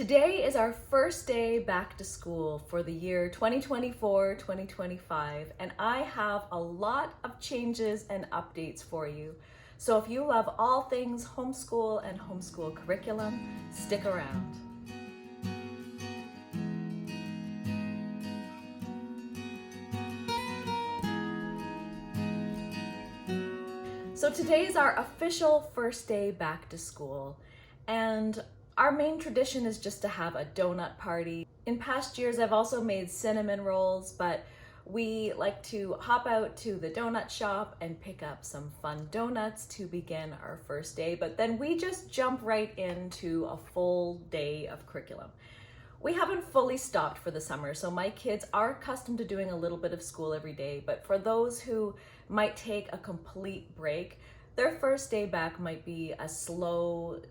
Today is our first day back to school for the year 2024-2025, and I have a lot of changes and updates for you. So if you love all things homeschool and homeschool curriculum, stick around. So today is our official first day back to school, and our main tradition is just to have a donut party. In past years, I've also made cinnamon rolls, but we like to hop out to the donut shop and pick up some fun donuts to begin our first day, but then we just jump right into a full day of curriculum. We haven't fully stopped for the summer, so my kids are accustomed to doing a little bit of school every day, but for those who might take a complete break, their first day back might be a slow,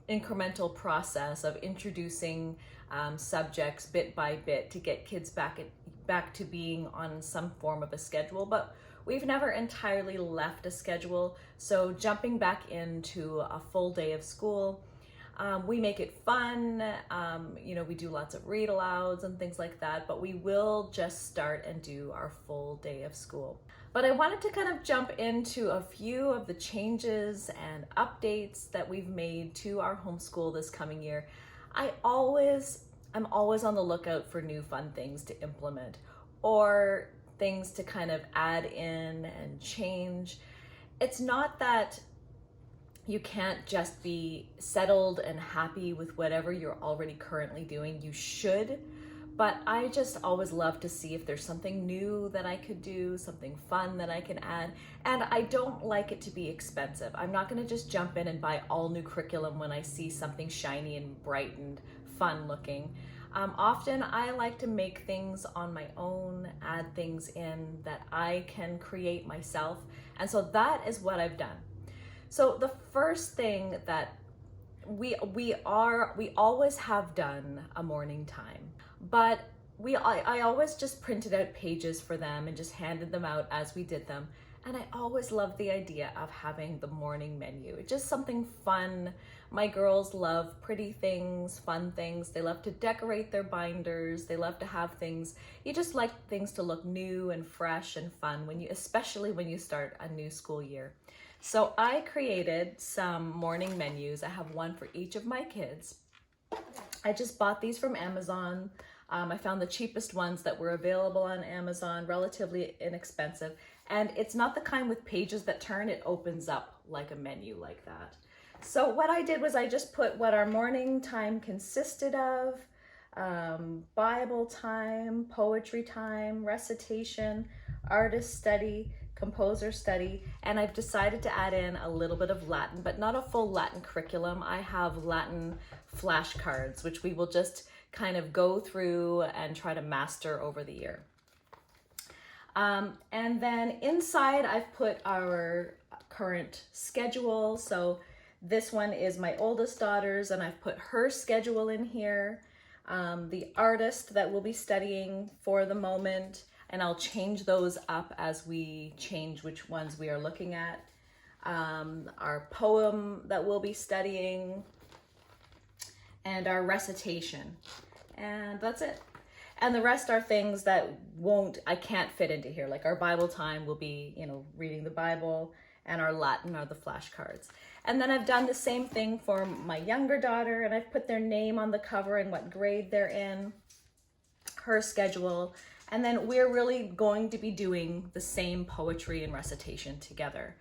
incremental process of introducing subjects bit by bit to get kids back to being on some form of a schedule. But we've never entirely left a schedule, so jumping back into a full day of school, we make it fun. We do lots of read alouds and things like that, but we will just start and do our full day of school. But I wanted to kind of jump into a few of the changes and updates that we've made to our homeschool this coming year. I'm always on the lookout for new fun things to implement or things to kind of add in and change. It's not that you can't just be settled and happy with whatever you're already currently doing. You should. But I just always love to see if there's something new that I could do, something fun that I can add. And I don't like it to be expensive. I'm not gonna just jump in and buy all new curriculum when I see something shiny and bright and fun looking. Often I like to make things on my own, add things in that I can create myself. And so that is what I've done. So the first thing that we always have done a morning time. But I always just printed out pages for them and just handed them out as we did them. And I always loved the idea of having the morning menu. It's just something fun. My girls love pretty things, fun things. They love to decorate their binders. They love to have things. You just like things to look new and fresh and fun, especially when you start a new school year. So I created some morning menus. I have one for each of my kids. I just bought these from Amazon. I found the cheapest ones that were available on Amazon, relatively inexpensive. And it's not the kind with pages that turn, it opens up like a menu like that. So what I did was I just put what our morning time consisted of, Bible time, poetry time, recitation, artist study, composer study, and I've decided to add in a little bit of Latin, but not a full Latin curriculum. I have Latin flashcards, which we will just kind of go through and try to master over the year. And then inside I've put our current schedule. So this one is my oldest daughter's, and I've put her schedule in here. The artist that we'll be studying for the moment, and I'll change those up as we change which ones we are looking at. Our poem that we'll be studying, and our recitation. And that's it. And the rest are things that I can't fit into here. Like our Bible time will be, reading the Bible, and our Latin are the flashcards. And then I've done the same thing for my younger daughter, and I've put their name on the cover and what grade they're in, her schedule. And then we're really going to be doing the same poetry and recitation together.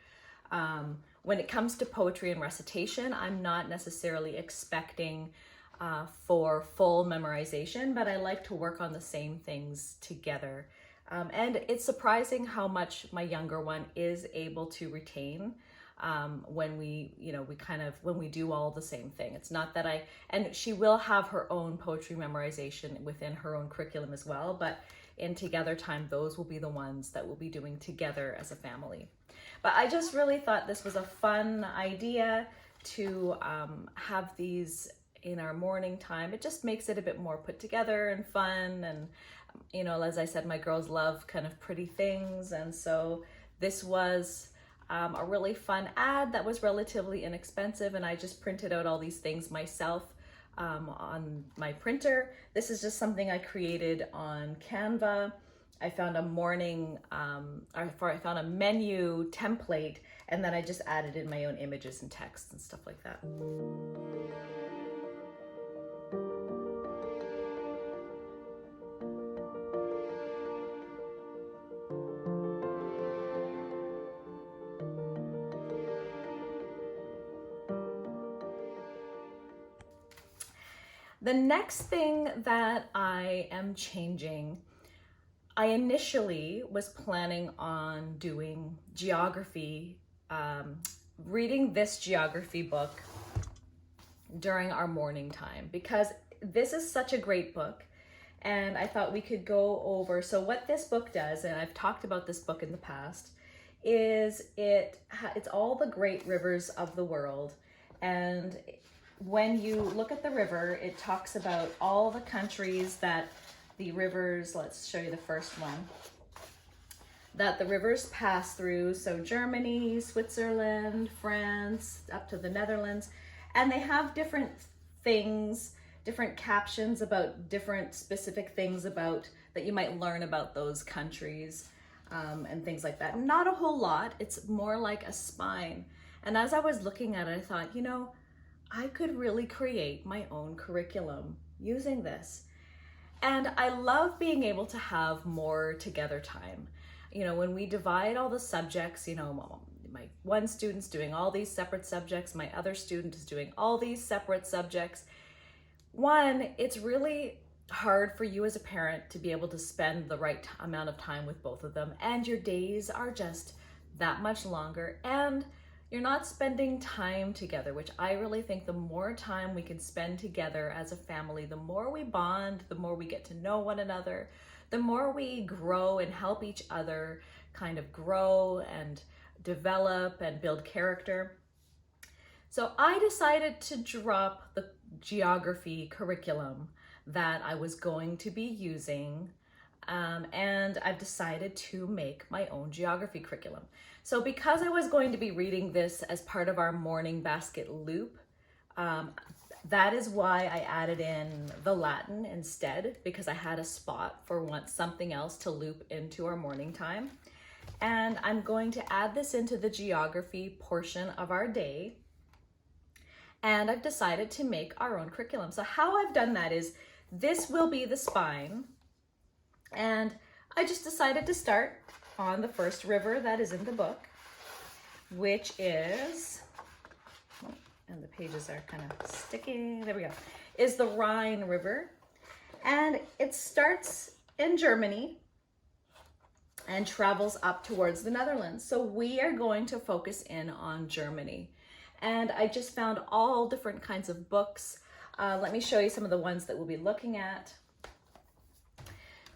When it comes to poetry and recitation, I'm not necessarily expecting for full memorization, but I like to work on the same things together. And it's surprising how much my younger one is able to retain when we do all the same thing. It's not that and she will have her own poetry memorization within her own curriculum as well, but in together time, those will be the ones that we'll be doing together as a family. But I just really thought this was a fun idea to have these in our morning time. It just makes it a bit more put together and fun. And, as I said, my girls love kind of pretty things. And so this was a really fun ad that was relatively inexpensive. And I just printed out all these things myself on my printer. This is just something I created on Canva. I found a I found a menu template, and then I just added in my own images and text and stuff like that. The next thing that I am changing, I initially was planning on doing geography, reading this geography book during our morning time, because this is such a great book, and I thought we could go over, so what this book does, and I've talked about this book in the past, is it's all the great rivers of the world. And when you look at the river, it talks about all the countries that the rivers, let's show you the first one, that the rivers pass through. So Germany, Switzerland, France, up to the Netherlands. And they have different things, different captions about different specific things about that you might learn about those countries, and things like that. Not a whole lot, it's more like a spine. And as I was looking at it, I thought, you know, I could really create my own curriculum using this. And I love being able to have more together time. You know, when we divide all the subjects, you know, my one student's doing all these separate subjects, my other student is doing all these separate subjects. One, it's really hard for you as a parent to be able to spend the right amount of time with both of them, and your days are just that much longer, and you're not spending time together, which I really think the more time we can spend together as a family, the more we bond, the more we get to know one another, the more we grow and help each other kind of grow and develop and build character. So I decided to drop the geography curriculum that I was going to be using, and I've decided to make my own geography curriculum. So because I was going to be reading this as part of our morning basket loop, that is why I added in the Latin instead, because I had a spot for something else to loop into our morning time. And I'm going to add this into the geography portion of our day. And I've decided to make our own curriculum. So how I've done that is, this will be the spine. And I just decided to start on the first river that is in the book, which is, and the pages are kind of sticky, there we go, is the Rhine River. And it starts in Germany and travels up towards the Netherlands. So we are going to focus in on Germany. And I just found all different kinds of books. Let me show you some of the ones that we'll be looking at.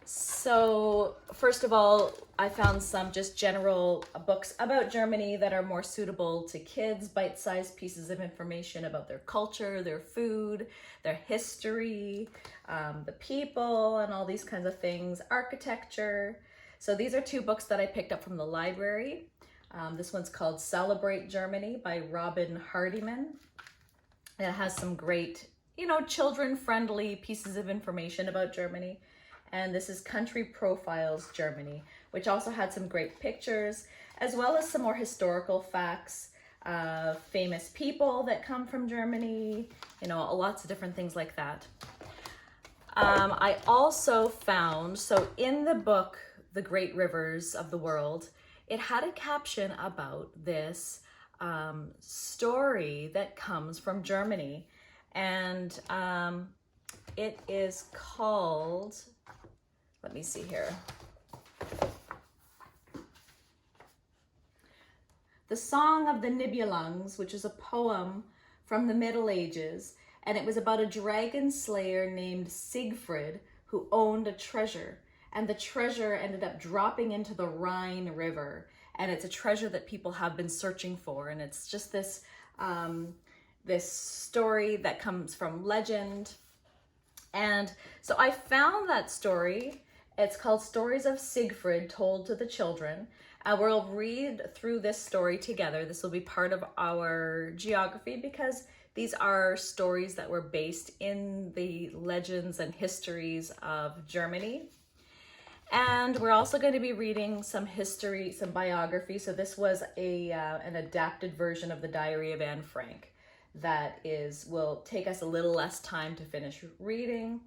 So first of all, I found some just general books about Germany that are more suitable to kids, bite-sized pieces of information about their culture, their food, their history, the people, and all these kinds of things, architecture. So these are two books that I picked up from the library. This one's called Celebrate Germany by Robin Hardiman. It has some great, you know, children-friendly pieces of information about Germany. And this is Country Profiles Germany, which also had some great pictures, as well as some more historical facts, famous people that come from Germany, you know, lots of different things like that. I also found, so in the book, The Great Rivers of the World, it had a caption about this story that comes from Germany. And it is called, let me see here. The Song of the Nibelungs, which is a poem from the Middle Ages. And it was about a dragon slayer named Siegfried who owned a treasure. And the treasure ended up dropping into the Rhine River. And it's a treasure that people have been searching for. And it's just this, this story that comes from legend. And so I found that story. It's called Stories of Siegfried Told to the Children. We'll read through this story together. This will be part of our geography because these are stories that were based in the legends and histories of Germany. And we're also going to be reading some history, some biography. So this was an adapted version of the Diary of Anne Frank that will take us a little less time to finish reading.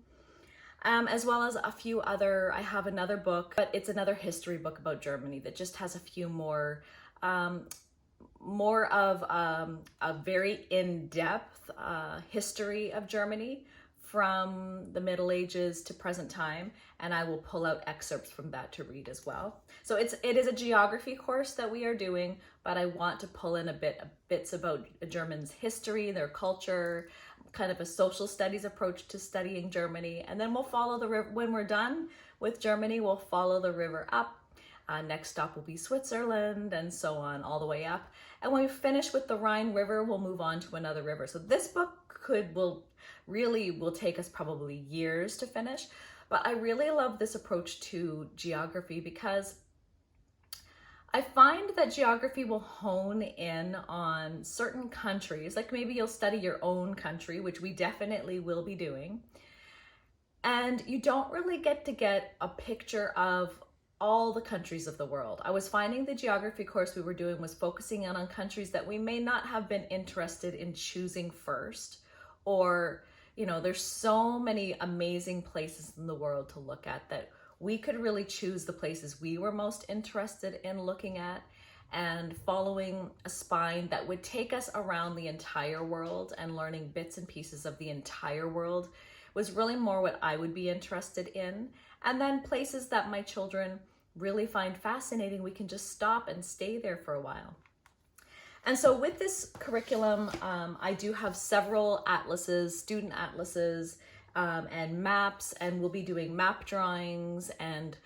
As well as a few other, I have another book, but it's another history book about Germany that just has a few more of a very in-depth history of Germany from the Middle Ages to present time, and I will pull out excerpts from that to read as well. So it is a geography course that we are doing, but I want to pull in bits about Germans' history, their culture, kind of a social studies approach to studying Germany, and then we'll follow the river. When we're done with Germany, we'll follow the river up. Next stop will be Switzerland, and so on, all the way up. And when we finish with the Rhine River, we'll move on to another river. So this book will take us probably years to finish, but I really love this approach to geography because I find that geography will hone in on certain countries, like maybe you'll study your own country, which we definitely will be doing, and you don't really get a picture of all the countries of the world. I was finding the geography course we were doing was focusing in on countries that we may not have been interested in choosing first, or, there's so many amazing places in the world to look at that we could really choose the places we were most interested in looking at and following a spine that would take us around the entire world and learning bits and pieces of the entire world was really more what I would be interested in. And then places that my children really find fascinating, we can just stop and stay there for a while. And so with this curriculum, I do have several atlases, student atlases, and maps, and we'll be doing map drawings. And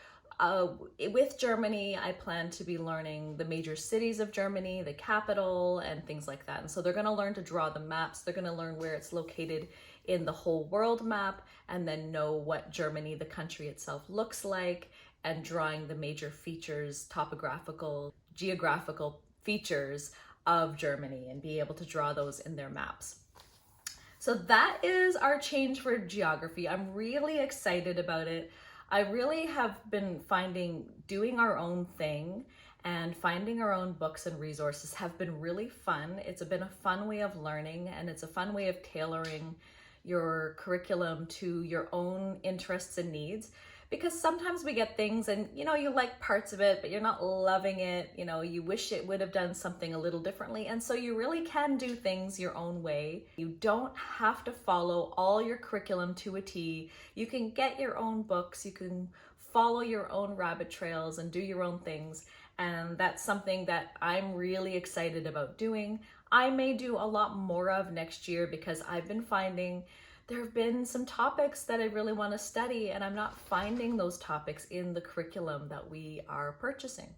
with Germany, I plan to be learning the major cities of Germany, the capital, and things like that. And so they're going to learn to draw the maps. They're going to learn where it's located in the whole world map, and then know what Germany, the country itself, looks like, and drawing the major features, topographical, geographical features of Germany, and be able to draw those in their maps. So that is our change for geography. I'm really excited about it. I really have been finding doing our own thing and finding our own books and resources have been really fun. It's been a fun way of learning, and it's a fun way of tailoring your curriculum to your own interests and needs. Because sometimes we get things and, you like parts of it, but you're not loving it. You wish it would have done something a little differently. And so you really can do things your own way. You don't have to follow all your curriculum to a T. You can get your own books. You can follow your own rabbit trails and do your own things. And that's something that I'm really excited about doing. I may do a lot more of next year because I've been finding there have been some topics that I really want to study, and I'm not finding those topics in the curriculum that we are purchasing.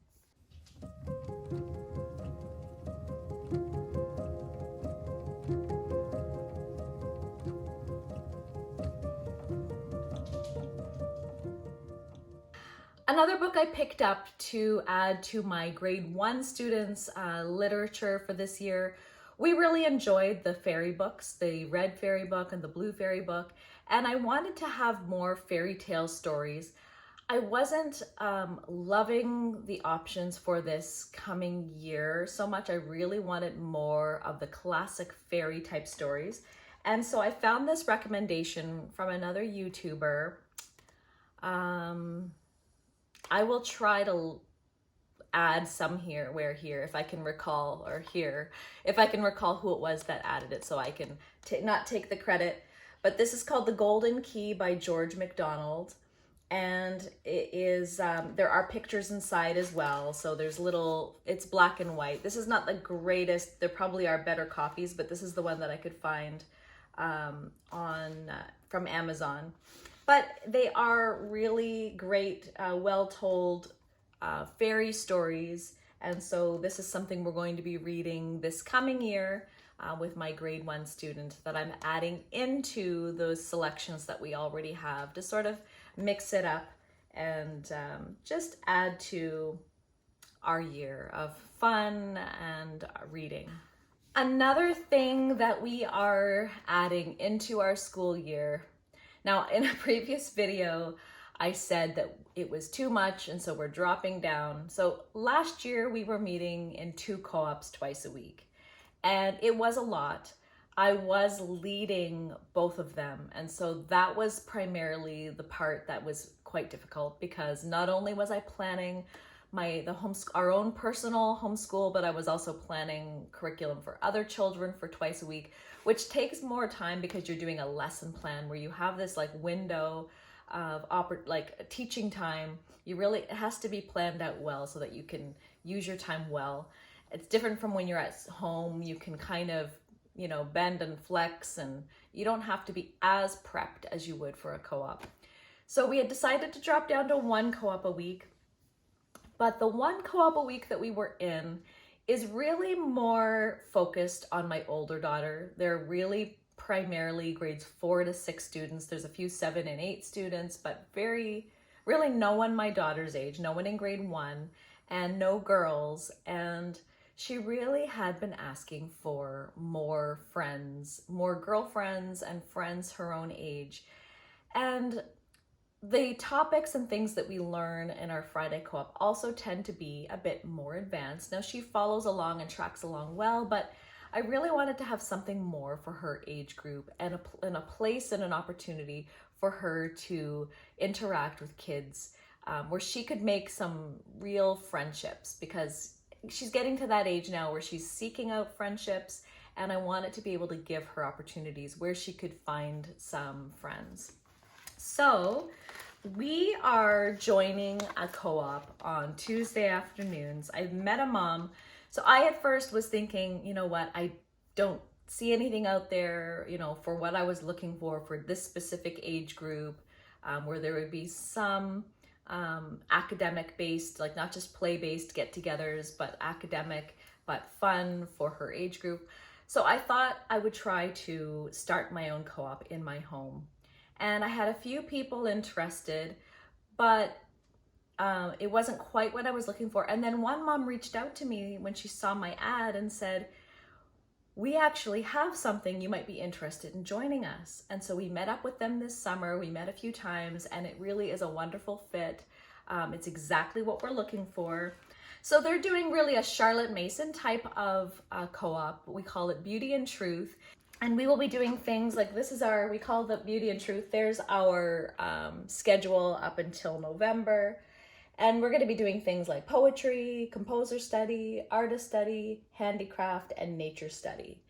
Another book I picked up to add to my grade 1 students' literature for this year. We really enjoyed the fairy books, the red fairy book and the blue fairy book, and I wanted to have more fairy tale stories. I wasn't loving the options for this coming year so much. I really wanted more of the classic fairy type stories. And so I found this recommendation from another YouTuber. I will try to add some here if I can recall, if I can recall who it was that added it, so I can not take the credit. But this is called The Golden Key by George MacDonald, and it is there are pictures inside as well. So it's black and white. This is not the greatest. There probably are better copies, but this is the one that I could find from Amazon. But they are really great, well-told fairy stories, and so this is something we're going to be reading this coming year with my grade 1 student that I'm adding into those selections that we already have to sort of mix it up and just add to our year of fun and reading. Another thing that we are adding into our school year, now in a previous video, I said that it was too much and so we're dropping down. So last year we were meeting in 2 co-ops twice a week and it was a lot. I was leading both of them, and so that was primarily the part that was quite difficult, because not only was I planning our own personal homeschool, but I was also planning curriculum for other children for twice a week, which takes more time because you're doing a lesson plan where you have this like window of teaching time. It has to be planned out well so that you can use your time well. It's different from when you're at home. You can kind of, bend and flex, and you don't have to be as prepped as you would for a co-op. So we had decided to drop down to 1 co-op a week, but the 1 co-op a week that we were in is really more focused on my older daughter. They're really primarily grades 4 to 6 students. There's a few 7 and 8 students, but really no one my daughter's age, no one in grade 1, and no girls. And she really had been asking for more friends, more girlfriends and friends her own age. And the topics and things that we learn in our Friday co-op also tend to be a bit more advanced. Now she follows along and tracks along well, but I really wanted to have something more for her age group and a place and an opportunity for her to interact with kids where she could make some real friendships, because she's getting to that age now where she's seeking out friendships, and I wanted to be able to give her opportunities where she could find some friends. So we are joining a co-op on Tuesday afternoons. I've met a mom. So I at first was thinking, I don't see anything out there, for what I was looking for this specific age group, where there would be some academic based, like not just play based get-togethers, but academic, but fun for her age group. So I thought I would try to start my own co-op in my home. And I had a few people interested, but it wasn't quite what I was looking for. And then one mom reached out to me when she saw my ad and said, "We actually have something, you might be interested in joining us." And so we met up with them this summer. We met a few times, and it really is a wonderful fit. It's exactly what we're looking for. So they're doing really a Charlotte Mason type of co-op. We call it Beauty and Truth. And we will be doing things like we call the Beauty and Truth. There's our schedule up until November. And we're going to be doing things like poetry, composer study, artist study, handicraft, and nature study.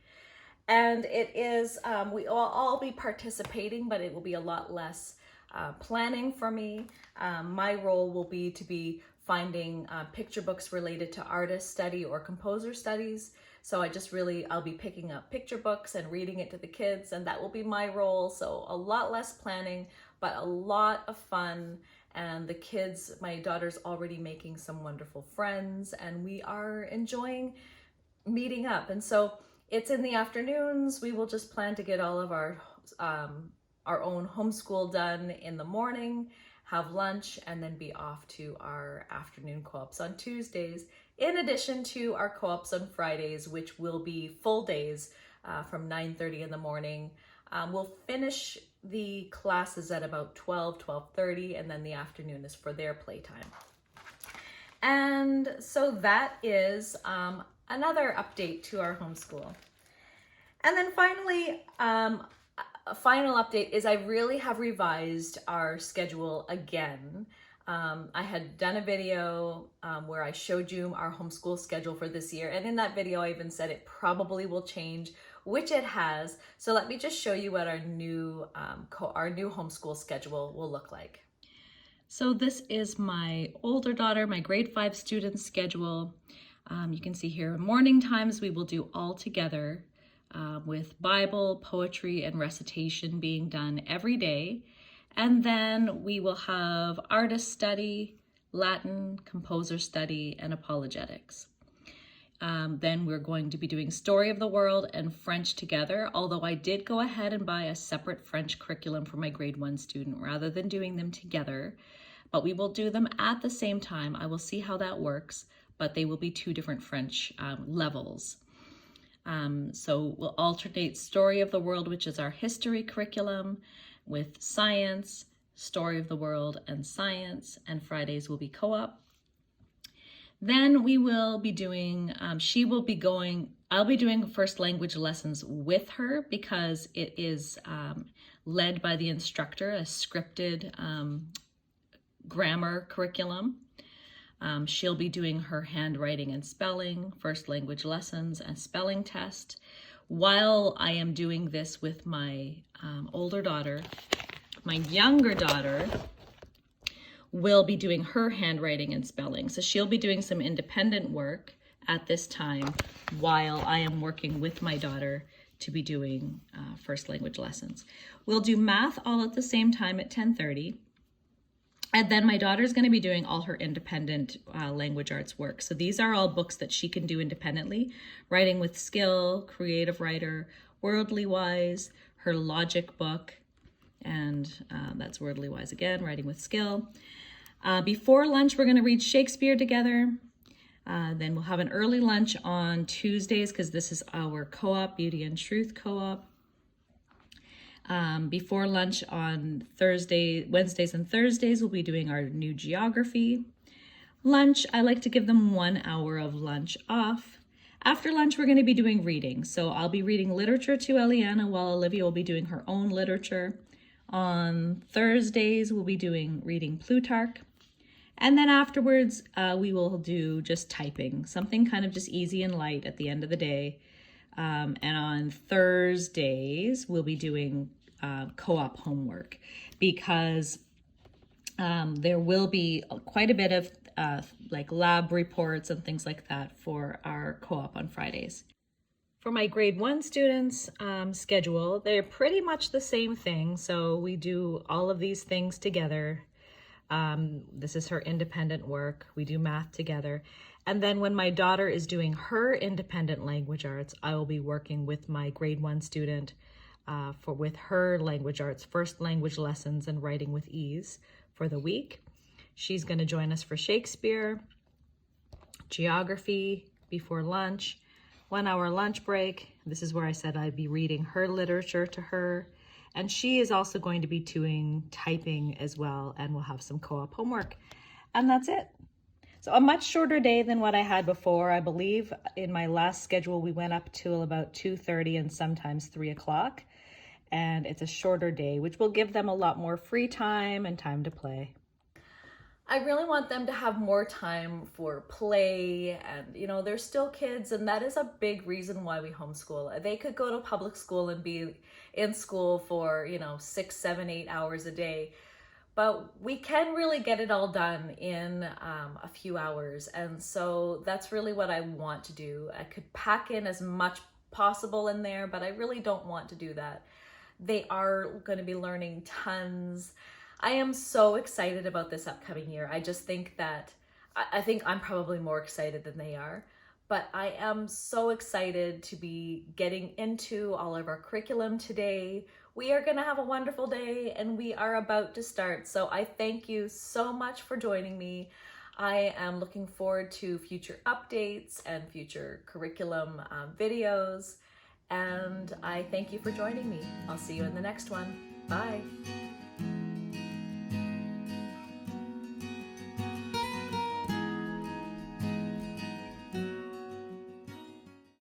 And it is, we will all be participating, but it will be a lot less planning for me. My role will be to be finding picture books related to artist study or composer studies. So I'll be picking up picture books and reading it to the kids, and that will be my role. So a lot less planning, but a lot of fun. And the kids, my daughter's already making some wonderful friends, and we are enjoying meeting up. And so it's in the afternoons. We will just plan to get all of our own homeschool done in the morning, have lunch, and then be off to our afternoon co-ops on Tuesdays, in addition to our co-ops on Fridays, which will be full days from 9:30 in the morning. We'll finish the classes at about 12:30, and then the afternoon is for their playtime. And so that is another update to our homeschool. And then finally, a final update is I really have revised our schedule again. I had done a video where I showed you our homeschool schedule for this year, and in that video I even said it probably will change, which it has. So let me just show you what our new homeschool schedule will look like. So this is my older daughter, my grade 5 student schedule. You can see here, morning times we will do all together with Bible, poetry, and recitation being done every day. And then we will have artist study, Latin, composer study, and apologetics. Then we're going to be doing Story of the World and French together, although I did go ahead and buy a separate French curriculum for my grade 1 student rather than doing them together. But we will do them at the same time. I will see how that works. but they will be 2 different French levels. So we'll alternate Story of the World, which is our history curriculum, with science, Story of the World, and science, and Fridays will be co-op. Then we will be doing, I'll be doing first language lessons with her because it is led by the instructor, a scripted grammar curriculum. She'll be doing her handwriting and spelling, first language lessons, and spelling test. While I am doing this with my older daughter, my younger daughter will be doing her handwriting and spelling. So she'll be doing some independent work at this time while I am working with my daughter to be doing first language lessons. We'll do math all at the same time at 10:30. And then my daughter's going to be doing all her independent language arts work. So these are all books that she can do independently. Writing with Skill, Creative Writer, Worldly Wise, her logic book, and that's Worldly Wise again, Writing with Skill. Before lunch, we're going to read Shakespeare together. Then we'll have an early lunch on Tuesdays because this is our co-op, Beauty and Truth co-op. Before lunch on Wednesdays and Thursdays, we'll be doing our new geography. Lunch, I like to give them 1 hour of lunch off. After lunch, we're going to be doing reading. So I'll be reading literature to Eliana while Olivia will be doing her own literature. On Thursdays, we'll be reading Plutarch. And then afterwards, we will do just typing, something kind of just easy and light at the end of the day. And on Thursdays, we'll be doing co-op homework because there will be quite a bit of like lab reports and things like that for our co-op on Fridays. For my grade 1 students' schedule, they're pretty much the same thing. So we do all of these things together. This is her independent work. We do math together. And then when my daughter is doing her independent language arts, I will be working with my grade 1 student with her language arts, first language lessons and writing with ease for the week. She's going to join us for Shakespeare, geography before lunch, 1 hour lunch break. This is where I said I'd be reading her literature to her. And she is also going to be doing typing as well, and we'll have some co-op homework. And that's it. So a much shorter day than what I had before. I believe in my last schedule, we went up till about 2:30 and sometimes 3 o'clock. And it's a shorter day, which will give them a lot more free time and time to play. I really want them to have more time for play and, they're still kids, and that is a big reason why we homeschool. They could go to public school and be in school for, 6, 7, 8 hours a day, but we can really get it all done in a few hours. And so that's really what I want to do. I could pack in as much possible in there, but I really don't want to do that. They are going to be learning tons. I am so excited about this upcoming year. I just think that, I think I'm probably more excited than they are, but I am so excited to be getting into all of our curriculum today. We are going to have a wonderful day and we are about to start. So I thank you so much for joining me. I am looking forward to future updates and future curriculum videos. And I thank you for joining me. I'll see you in the next one. Bye.